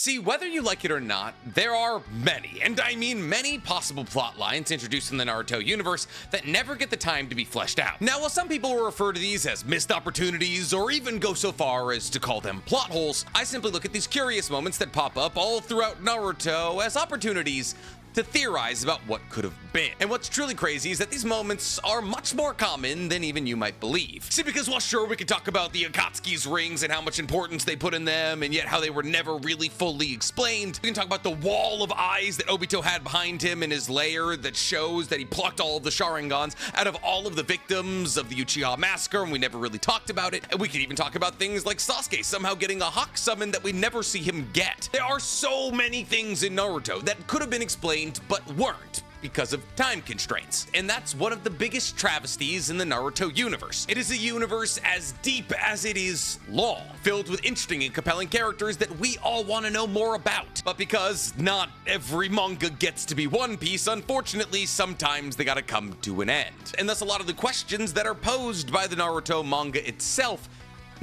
See, whether you like it or not, there are many, and I mean many possible plot lines introduced in the Naruto universe that never get the time to be fleshed out. Now, while some people will refer to these as missed opportunities or even go so far as to call them plot holes, I simply look at these curious moments that pop up all throughout Naruto as opportunities to theorize about what could have been. And what's truly crazy is that these moments are much more common than even you might believe. See, because while sure we could talk about the Akatsuki's rings and how much importance they put in them, and yet how they were never really fully explained, we can talk about the wall of eyes that Obito had behind him in his lair that shows that he plucked all of the Sharingans out of all of the victims of the Uchiha massacre, and we never really talked about it. And we could even talk about things like Sasuke somehow getting a Hawk summon that we never see him get. There are so many things in Naruto that could have been explained but weren't because of time constraints. And that's one of the biggest travesties in the Naruto universe. It is a universe as deep as it is long, filled with interesting and compelling characters that we all want to know more about. But because not every manga gets to be One Piece, unfortunately, sometimes they gotta come to an end. And thus a lot of the questions that are posed by the Naruto manga itself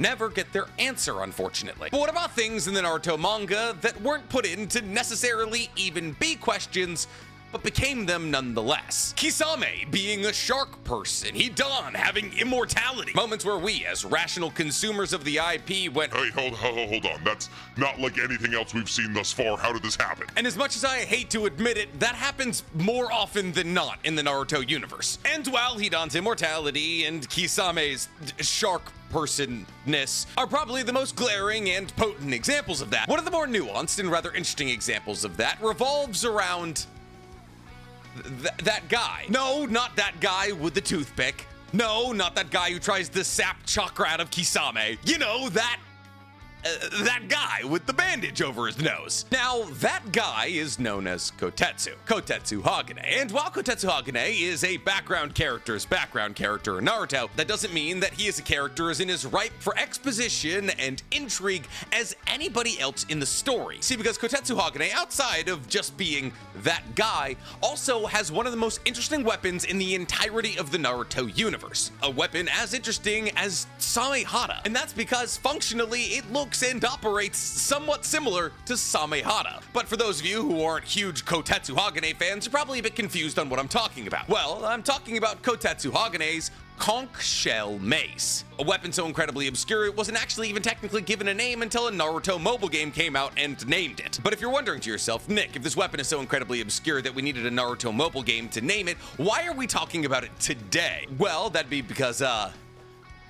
never get their answer, unfortunately. But what about things in the Naruto manga that weren't put in to necessarily even be questions, but became them nonetheless? Kisame being a shark person, Hidan having immortality. Moments where we, as rational consumers of the IP, went, Hey, hold on. That's not like anything else we've seen thus far. How did this happen? And as much as I hate to admit it, that happens more often than not in the Naruto universe. And while Hidan's immortality and Kisame's shark personness are probably the most glaring and potent examples of that, one of the more nuanced and rather interesting examples of that revolves around that guy. No, not that guy with the toothpick. No, not that guy who tries to sap chakra out of Kisame. You know, that guy with the bandage over his nose. Now, that guy is known as Kotetsu Hagane. And while Kotetsu Hagane is a background character in Naruto, that doesn't mean that he is a character as in as ripe for exposition and intrigue as anybody else in the story. See, because Kotetsu Hagane, outside of just being that guy, also has one of the most interesting weapons in the entirety of the Naruto universe. A weapon as interesting as Samehada. And that's because functionally it looks and operates somewhat similar to Samehada. But for those of you who aren't huge Kotetsu Hagane fans, you're probably a bit confused on what I'm talking about. Well, I'm talking about Kotetsu Hagane's conch shell mace. A weapon so incredibly obscure it wasn't actually even technically given a name until a Naruto mobile game came out and named it. But if you're wondering to yourself, Nick, if this weapon is so incredibly obscure that we needed a Naruto mobile game to name it, why are we talking about it today? Well, that'd be because,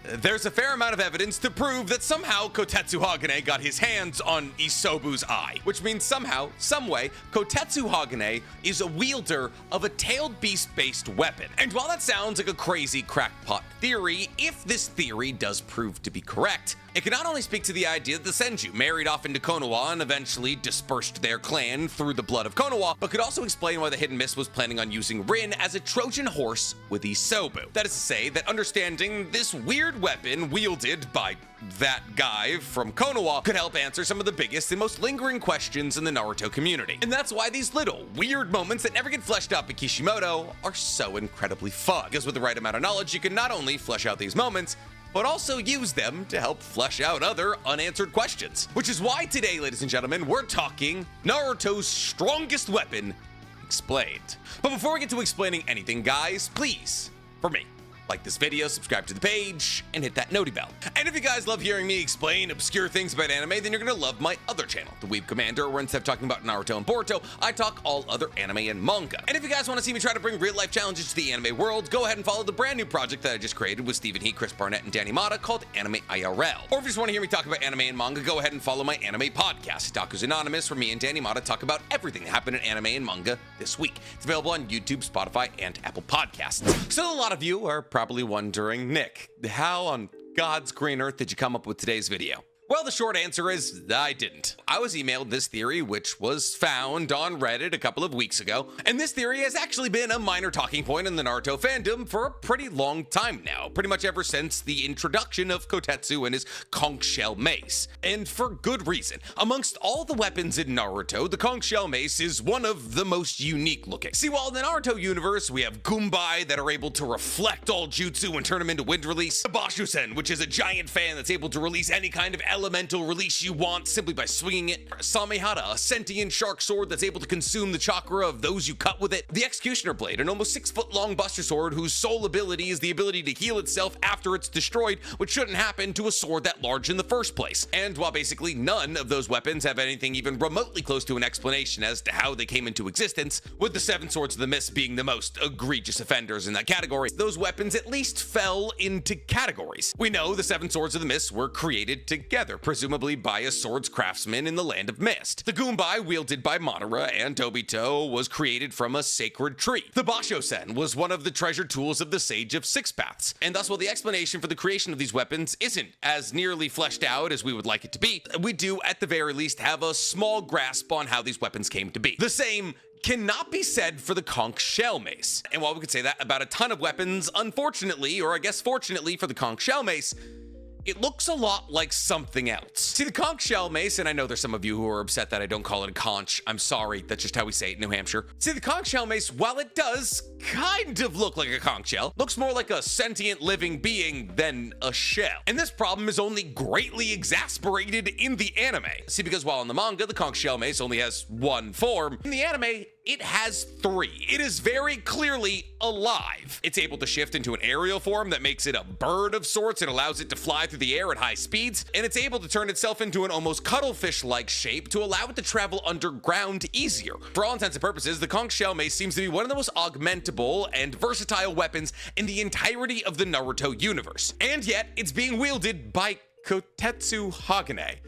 there's a fair amount of evidence to prove that somehow Kotetsu Hagane got his hands on Isobu's eye, which means somehow, someway, Kotetsu Hagane is a wielder of a tailed beast-based weapon. And while that sounds like a crazy crackpot theory, if this theory does prove to be correct, it can not only speak to the idea that the Senju married off into Konoha and eventually dispersed their clan through the blood of Konoha, but could also explain why the Hidden Mist was planning on using Rin as a Trojan horse with Isobu. That is to say that understanding this weird weapon wielded by that guy from Konoha could help answer some of the biggest and most lingering questions in the Naruto community. And that's why these little weird moments that never get fleshed out by Kishimoto are so incredibly fun. Because with the right amount of knowledge, you can not only flesh out these moments, but also use them to help flesh out other unanswered questions. Which is why today, ladies and gentlemen, we're talking Naruto's strongest weapon explained. But before we get to explaining anything, guys, please, for me, like this video, subscribe to the page, and hit that noti bell. And if you guys love hearing me explain obscure things about anime, then you're gonna love my other channel, The Weeb Commander, where instead of talking about Naruto and Boruto, I talk all other anime and manga. And if you guys want to see me try to bring real-life challenges to the anime world, go ahead and follow the brand new project that I just created with Stephen He, Chris Barnett, and Danny Mata called Anime IRL. Or if you just want to hear me talk about anime and manga, go ahead and follow my anime podcast, Taku's Anonymous, where me and Danny Mata talk about everything that happened in anime and manga this week. It's available on YouTube, Spotify, and Apple Podcasts. So a lot of you are probably wondering, Nick, how on God's green earth did you come up with today's video? Well, the short answer is I didn't. I was emailed this theory, which was found on Reddit a couple of weeks ago, and this theory has actually been a minor talking point in the Naruto fandom for a pretty long time now, pretty much ever since the introduction of Kotetsu and his conch shell mace. And for good reason. Amongst all the weapons in Naruto, the conch shell mace is one of the most unique looking. See, while in the Naruto universe, we have Gumbai that are able to reflect all jutsu and turn them into wind release, the Bashusen, which is a giant fan that's able to release any kind of elemental release you want simply by swinging it. Samehada, a sentient shark sword that's able to consume the chakra of those you cut with it. The Executioner Blade, an almost 6-foot-long buster sword whose sole ability is the ability to heal itself after it's destroyed, which shouldn't happen to a sword that large in the first place. And while basically none of those weapons have anything even remotely close to an explanation as to how they came into existence, with the 7 Swords of the Mist being the most egregious offenders in that category, those weapons at least fell into categories. We know the 7 Swords of the Mist were created together, presumably by a swords craftsman in the Land of Mist. The Goombai, wielded by Madara and Tobito, was created from a sacred tree. The Basho-sen was one of the treasure tools of the Sage of Six Paths, and thus while the explanation for the creation of these weapons isn't as nearly fleshed out as we would like it to be, we do at the very least have a small grasp on how these weapons came to be. The same cannot be said for the conch shell mace. And while we could say that about a ton of weapons, unfortunately, or I guess fortunately for the conch shell mace, it looks a lot like something else. See, the conch shell mace, and I know there's some of you who are upset that I don't call it a conch. I'm sorry, that's just how we say it in New Hampshire. See, the conch shell mace, while it does kind of look like a conch shell, looks more like a sentient living being than a shell. And this problem is only greatly exasperated in the anime. See, because while in the manga, the conch shell mace only has one form, in the anime, it has 3. It is very clearly alive. It's able to shift into an aerial form that makes it a bird of sorts and allows it to fly through the air at high speeds, and it's able to turn itself into an almost cuttlefish-like shape to allow it to travel underground easier. For all intents and purposes, the conch shell mace seems to be one of the most augmentable and versatile weapons in the entirety of the Naruto universe. And yet, it's being wielded by Kotetsu Hagane.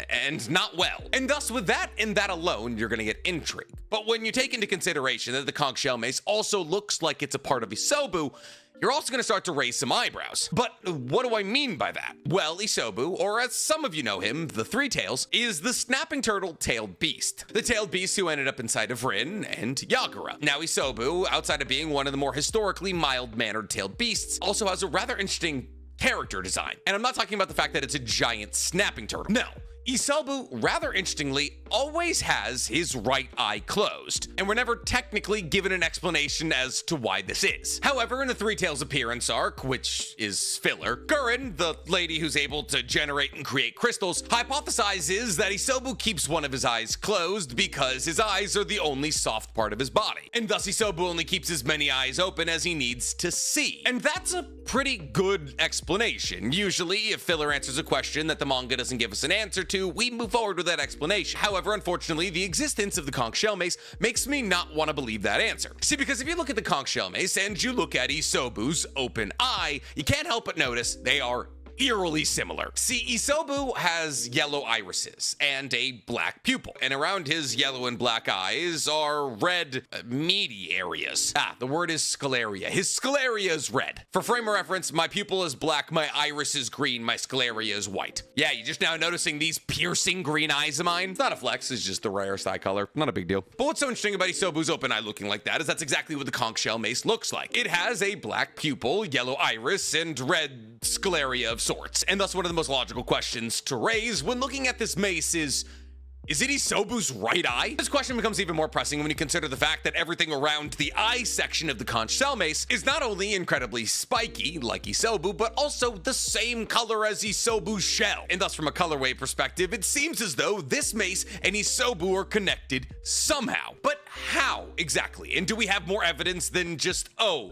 And not well. And thus, with that and that alone, you're gonna get intrigue. But when you take into consideration that the conch shell mace also looks like it's a part of Isobu, you're also gonna start to raise some eyebrows. But what do I mean by that? Well, Isobu, or as some of you know him, the Three Tails, is the snapping turtle tailed beast. The tailed beast who ended up inside of Rin and Yagura. Now, Isobu, outside of being one of the more historically mild-mannered tailed beasts, also has a rather interesting character design. And I'm not talking about the fact that it's a giant snapping turtle. No. Isobu, rather interestingly, always has his right eye closed, and we're never technically given an explanation as to why this is. However, in the Three Tails appearance arc, which is filler, Gurren, the lady who's able to generate and create crystals, hypothesizes that Isobu keeps one of his eyes closed because his eyes are the only soft part of his body, and thus Isobu only keeps as many eyes open as he needs to see. And that's a pretty good explanation. Usually, if filler answers a question that the manga doesn't give us an answer to, we move forward with that explanation. However, unfortunately, the existence of the conch shell mace makes me not want to believe that answer. See, because if you look at the conch shell mace and you look at Isobu's open eye, you can't help but notice they are eerily similar. See, Isobu has yellow irises and a black pupil, and around his yellow and black eyes are red, meaty areas. The word is scleria. His scleria is red. For frame of reference, my pupil is black, my iris is green, my scleria is white. Yeah, you're just now noticing these piercing green eyes of mine? It's not a flex, it's just the rarest eye color. Not a big deal. But what's so interesting about Isobu's open eye looking like that is that's exactly what the conch shell mace looks like. It has a black pupil, yellow iris, and red scleria of sorts. And thus one of the most logical questions to raise when looking at this mace is it Isobu's right eye? This question becomes even more pressing when you consider the fact that everything around the eye section of the conch shell mace is not only incredibly spiky, like Isobu, but also the same color as Isobu's shell. And thus from a colorway perspective, it seems as though this mace and Isobu are connected somehow. But how exactly? And do we have more evidence than just, oh,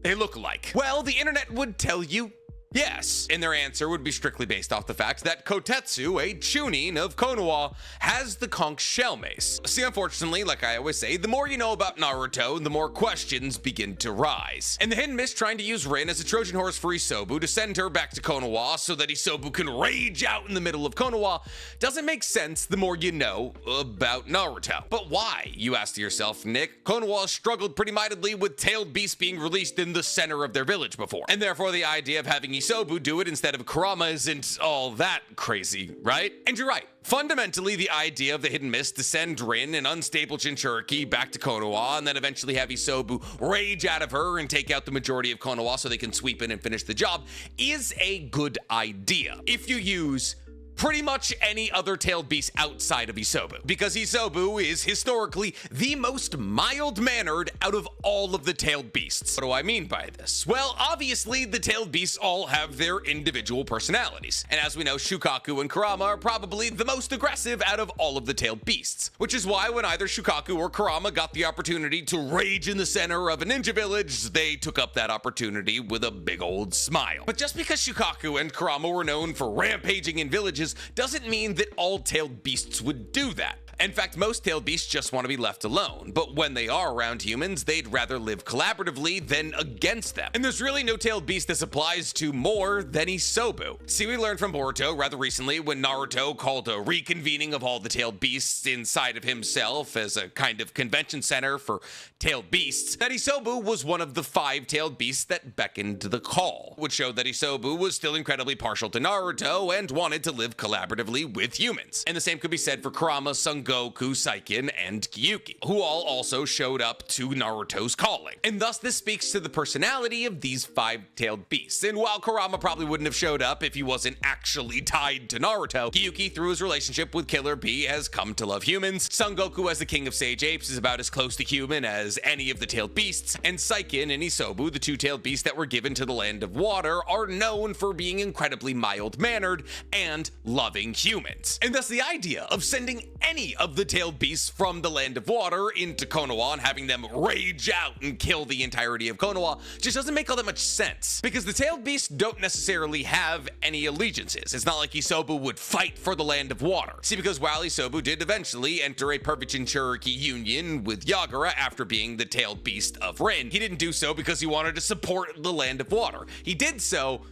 they look alike? Well, the internet would tell you yes, and their answer would be strictly based off the fact that Kotetsu, a chunin of Konoha, has the conch shell mace. See, unfortunately, like I always say, the more you know about Naruto, the more questions begin to rise. And the Hidden Mist trying to use Rin as a Trojan horse for Isobu to send her back to Konoha so that Isobu can rage out in the middle of Konoha doesn't make sense the more you know about Naruto. But why, you ask yourself, Nick? Konoha struggled pretty mightily with tailed beasts being released in the center of their village before, and therefore the idea of having Isobu do it instead of Kurama isn't all that crazy, right? And you're right. Fundamentally, the idea of the Hidden Mist to send Rin, an unstable Jinchuriki, back to Konoha, and then eventually have Isobu rage out of her and take out the majority of Konoha so they can sweep in and finish the job, is a good idea if you use pretty much any other tailed beast outside of Isobu, because Isobu is historically the most mild-mannered out of all of the tailed beasts. What do I mean by this? Well, obviously, the tailed beasts all have their individual personalities, and as we know, Shukaku and Kurama are probably the most aggressive out of all of the tailed beasts, which is why when either Shukaku or Kurama got the opportunity to rage in the center of a ninja village, they took up that opportunity with a big old smile. But just because Shukaku and Kurama were known for rampaging in villages doesn't mean that all tailed beasts would do that. In fact, most tailed beasts just want to be left alone, but when they are around humans, they'd rather live collaboratively than against them. And there's really no tailed beast this applies to more than Isobu. See, we learned from Boruto rather recently when Naruto called a reconvening of all the tailed beasts inside of himself as a kind of convention center for tailed beasts, that Isobu was one of the 5 tailed beasts that beckoned the call, which showed that Isobu was still incredibly partial to Naruto and wanted to live collaboratively with humans. And the same could be said for Kurama, Goku, Saiken, and Gyuki, who all also showed up to Naruto's calling. And thus this speaks to the personality of these 5-tailed beasts. And while Kurama probably wouldn't have showed up if he wasn't actually tied to Naruto, Gyuki, through his relationship with Killer Bee, has come to love humans. Son Goku, as the king of sage apes, is about as close to human as any of the tailed beasts. And Saiken and Isobu, the 2-tailed beasts that were given to the land of water, are known for being incredibly mild-mannered and loving humans. And thus the idea of sending any of the tailed beasts from the land of water into Konoha and having them rage out and kill the entirety of Konoha just doesn't make all that much sense, because the tailed beasts don't necessarily have any allegiances. It's not like Isobu would fight for the land of water. See, because while Isobu did eventually enter a perfect Jinchuriki union with Yagura after being the tailed beast of Rin, he didn't do so because he wanted to support the land of water. He did so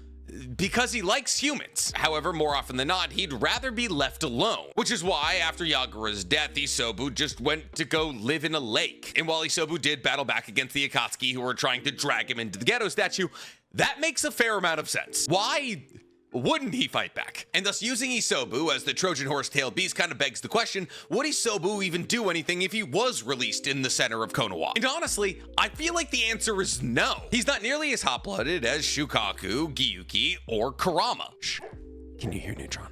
because he likes humans. However, more often than not, he'd rather be left alone, which is why after Yagura's death, Isobu just went to go live in a lake. And while Isobu did battle back against the Akatsuki who were trying to drag him into the ghetto statue, that makes a fair amount of sense. Why wouldn't he fight back? And thus using Isobu as the Trojan horse tailed beast kind of begs the question, would Isobu even do anything if he was released in the center of Konoha? And honestly, I feel like the answer is no. He's not nearly as hot-blooded as Shukaku, Gyuki, or Kurama. Shh. Can you hear Neutron?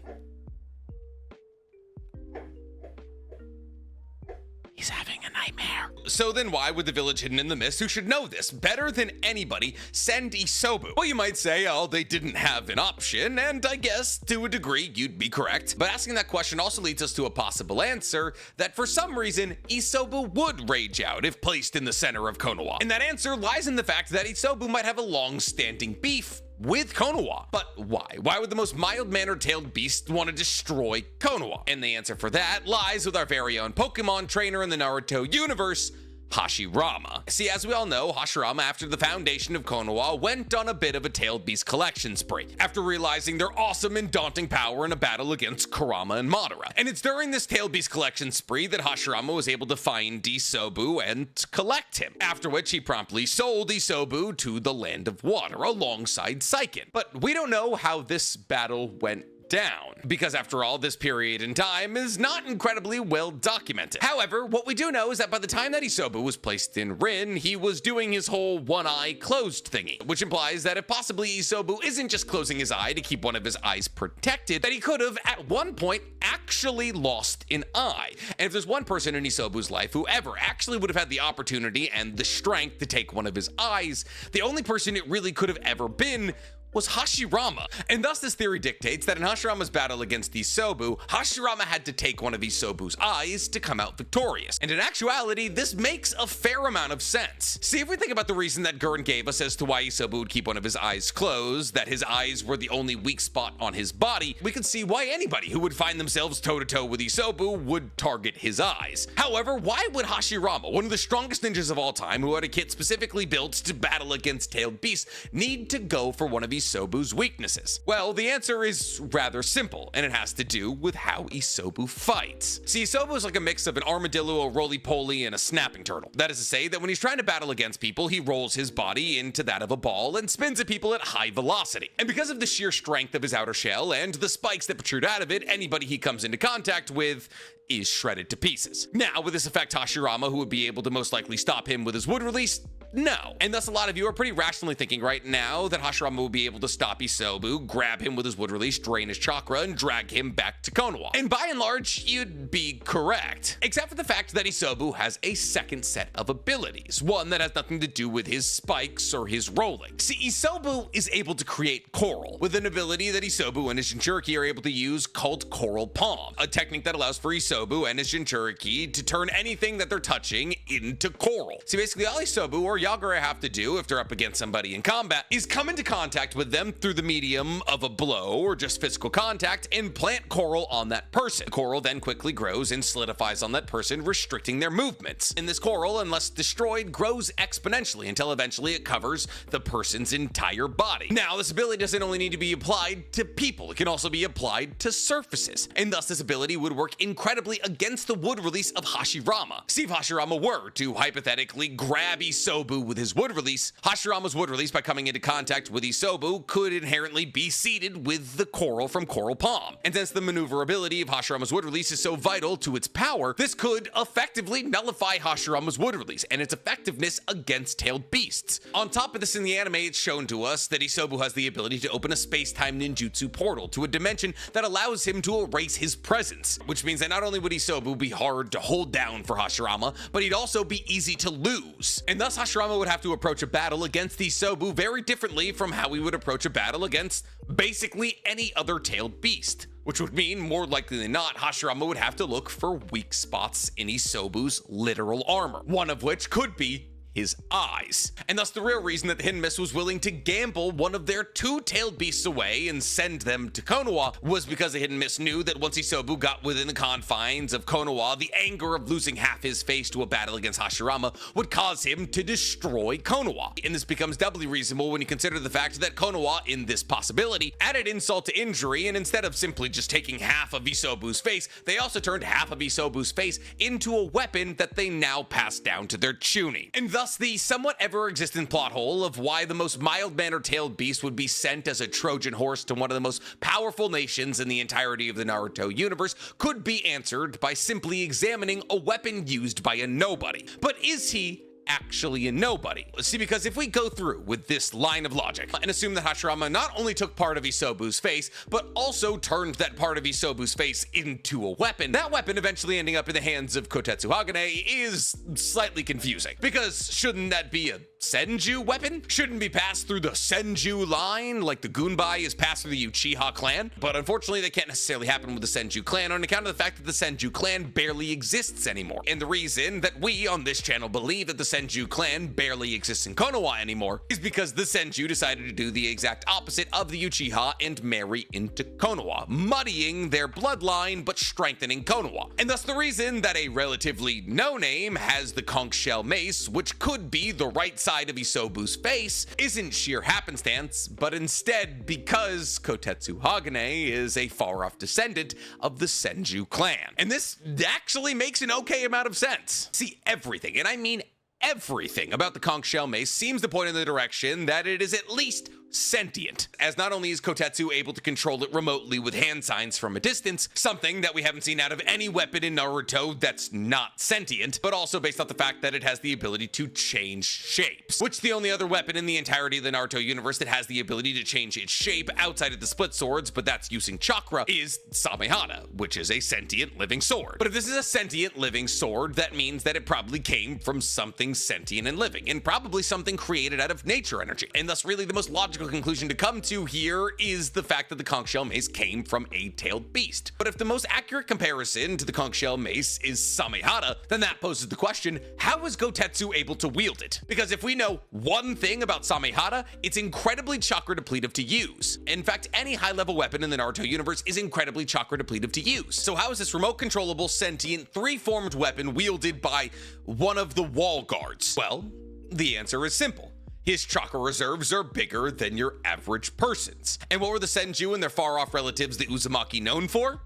He's having a nightmare. So then why would the village hidden in the mist, who should know this better than anybody, send Isobu? Well, you might say, oh, they didn't have an option, and I guess to a degree you'd be correct. But asking that question also leads us to a possible answer that for some reason Isobu would rage out if placed in the center of Konoha. And that answer lies in the fact that Isobu might have a long-standing beef with Konoha. But why? Why would the most mild-mannered tailed beast want to destroy Konoha? And the answer for that lies with our very own Pokemon trainer in the Naruto universe, Hashirama. See, as we all know, Hashirama, after the foundation of Konoha, went on a bit of a tailed beast collection spree, after realizing their awesome and daunting power in a battle against Kurama and Madara. And it's during this tailed beast collection spree that Hashirama was able to find Isobu and collect him, after which he promptly sold Isobu to the land of water alongside Saiken. But we don't know how this battle went down, because after all, this period in time is not incredibly well documented. However, what we do know is that by the time that Isobu was placed in Rin, he was doing his whole one eye closed thingy, which implies that if possibly Isobu isn't just closing his eye to keep one of his eyes protected, that he could have at one point actually lost an eye. And if there's one person in Isobu's life who ever actually would have had the opportunity and the strength to take one of his eyes, the only person it really could have ever been was Hashirama. And thus this theory dictates that in Hashirama's battle against Isobu, Hashirama had to take one of Isobu's eyes to come out victorious. And in actuality, this makes a fair amount of sense. See, if we think about the reason that Gurren gave us as to why Isobu would keep one of his eyes closed, that his eyes were the only weak spot on his body, we can see why anybody who would find themselves toe-to-toe with Isobu would target his eyes. However, why would Hashirama, one of the strongest ninjas of all time, who had a kit specifically built to battle against tailed beasts, need to go for one of Isobu's weaknesses? Well, the answer is rather simple, and it has to do with how Isobu fights. See, Isobu is like a mix of an armadillo, a roly-poly, and a snapping turtle. That is to say that when he's trying to battle against people, he rolls his body into that of a ball and spins at people at high velocity. And because of the sheer strength of his outer shell and the spikes that protrude out of it, anybody he comes into contact with is shredded to pieces. Now, with this effect, Hashirama, who would be able to most likely stop him with his wood release, no. And thus a lot of you are pretty rationally thinking right now that Hashirama will be able to stop Isobu, grab him with his wood release, drain his chakra, and drag him back to Konoha. And by and large, you'd be correct. Except for the fact that Isobu has a second set of abilities, one that has nothing to do with his spikes or his rolling. See, Isobu is able to create coral, with an ability that Isobu and his Jinchuriki are able to use called Coral Palm, a technique that allows for Isobu and his Jinchuriki to turn anything that they're touching into coral. See, basically all Isobu or Yagura have to do if they're up against somebody in combat is come into contact with them through the medium of a blow or just physical contact and plant coral on that person. The coral then quickly grows and solidifies on that person, restricting their movements. And this coral, unless destroyed, grows exponentially until eventually it covers the person's entire body. Now, this ability doesn't only need to be applied to people, it can also be applied to surfaces. And thus this ability would work incredibly against the wood release of Hashirama. See, if Hashirama were to hypothetically grab Isobu with his wood release, Hashirama's wood release, by coming into contact with Isobu, could inherently be seeded with the coral from Coral Palm. And since the maneuverability of Hashirama's wood release is so vital to its power, this could effectively nullify Hashirama's wood release and its effectiveness against tailed beasts. On top of this, in the anime, it's shown to us that Isobu has the ability to open a space-time ninjutsu portal to a dimension that allows him to erase his presence, which means that not only would Isobu be hard to hold down for Hashirama, but he'd also be easy to lose. And thus Hashirama would have to approach a battle against Isobu very differently from how he would approach a battle against basically any other tailed beast. Which would mean, more likely than not, Hashirama would have to look for weak spots in Isobu's literal armor, one of which could be his eyes. And thus the real reason that the Hidden Mist was willing to gamble one of their two tailed beasts away and send them to Konoha was because the Hidden Mist knew that once Isobu got within the confines of Konoha, the anger of losing half his face to a battle against Hashirama would cause him to destroy Konoha. And this becomes doubly reasonable when you consider the fact that Konoha, in this possibility, added insult to injury, and instead of simply just taking half of Isobu's face, they also turned half of Isobu's face into a weapon that they now pass down to their Chunin. And thus the somewhat ever-existent plot hole of why the most mild-mannered tailed beast would be sent as a Trojan horse to one of the most powerful nations in the entirety of the Naruto universe could be answered by simply examining a weapon used by a nobody. But is he actually a nobody? See, because if we go through with this line of logic and assume that Hashirama not only took part of Isobu's face, but also turned that part of Isobu's face into a weapon, that weapon eventually ending up in the hands of Kotetsu Hagane is slightly confusing. Because shouldn't that be a Senju weapon? Shouldn't be passed through the Senju line like the Gunbai is passed through the Uchiha clan? But unfortunately, that can't necessarily happen with the Senju clan on account of the fact that the Senju clan barely exists anymore. And the reason that we on this channel believe that the Senju clan barely exists in Konoha anymore is because the Senju decided to do the exact opposite of the Uchiha and marry into Konoha, muddying their bloodline but strengthening Konoha. And thus the reason that a relatively no-name has the conch shell mace, which could be the right side of Isobu's face, isn't sheer happenstance, but instead because Kotetsu Hagane is a far-off descendant of the Senju clan. And this actually makes an okay amount of sense. See, everything, and I mean everything about the conch shell mace seems to point in the direction that it is at least sentient, as not only is Kotetsu able to control it remotely with hand signs from a distance, something that we haven't seen out of any weapon in Naruto that's not sentient, but also based off the fact that it has the ability to change shapes, which the only other weapon in the entirety of the Naruto universe that has the ability to change its shape outside of the split swords, but that's using chakra, is Samehada, which is a sentient living sword. But if this is a sentient living sword, that means that it probably came from something sentient and living, and probably something created out of nature energy, and thus really the most logical conclusion to come to here is the fact that the conch shell mace came from a tailed beast. But if the most accurate comparison to the conch shell mace is Samehada, then that poses the question, how is Kotetsu able to wield it? Because if we know one thing about Samehada, it's incredibly chakra depletive to use. In fact, any high-level weapon in the Naruto universe is incredibly chakra depletive to use. So how is this remote controllable, sentient, three-formed weapon wielded by one of the wall guards? Well, the answer is simple. His chakra reserves are bigger than your average person's. And what were the Senju and their far-off relatives, the Uzumaki, known for?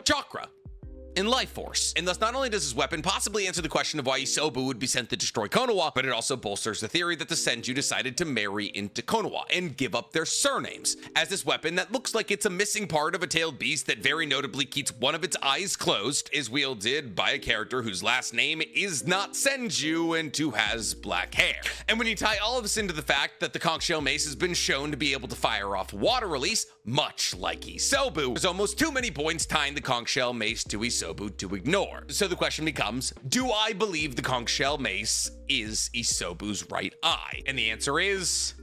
Chakra. in life force. And thus, not only does his weapon possibly answer the question of why Isobu would be sent to destroy Konoha, but it also bolsters the theory that the Senju decided to marry into Konoha and give up their surnames, as this weapon that looks like it's a missing part of a tailed beast that very notably keeps one of its eyes closed is wielded by a character whose last name is not Senju and who has black hair. And when you tie all of this into the fact that the conch shell mace has been shown to be able to fire off water release, much like Isobu, there's almost too many points tying the conch shell mace to Isobu to ignore. So the question becomes, do I believe the conch shell mace is Isobu's right eye? And the answer is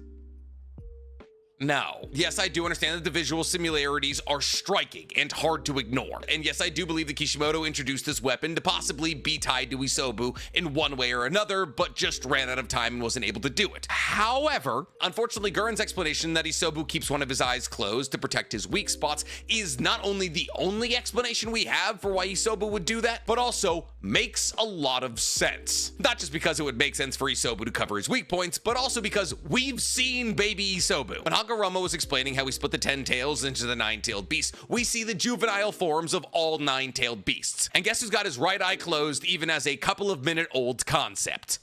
no. Yes, I do understand that the visual similarities are striking and hard to ignore. And yes, I do believe that Kishimoto introduced this weapon to possibly be tied to Isobu in one way or another, but just ran out of time and wasn't able to do it. However, unfortunately, Gurren's explanation that Isobu keeps one of his eyes closed to protect his weak spots is not only the only explanation we have for why Isobu would do that, but also makes a lot of sense. Not just because it would make sense for Isobu to cover his weak points, but also because we've seen baby Isobu. When Hagoromo was explaining how we split the 10 tails into the 9-tailed beasts, we see the juvenile forms of all 9-tailed beasts. And guess who's got his right eye closed even as a couple of minute old concept?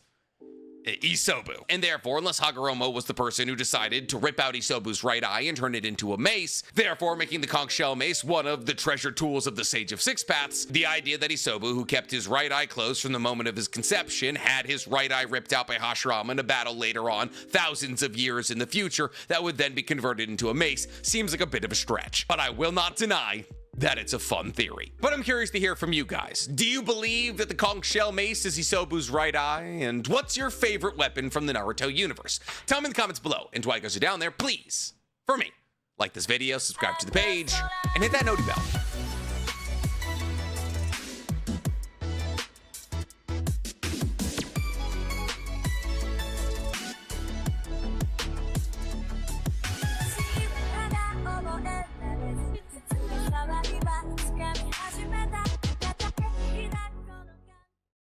Isobu. And therefore, unless Hagoromo was the person who decided to rip out Isobu's right eye and turn it into a mace, therefore making the conch shell mace one of the treasure tools of the Sage of Six Paths, the idea that Isobu, who kept his right eye closed from the moment of his conception, had his right eye ripped out by Hashirama in a battle later on, thousands of years in the future, that would then be converted into a mace, seems like a bit of a stretch. But I will not deny that it's a fun theory. But I'm curious to hear from you guys. Do you believe that the conch shell mace is Isobu's right eye? And what's your favorite weapon from the Naruto universe? Tell me in the comments below. And while you guys are down there, please, for me, like this video, subscribe to the page, and hit that noti bell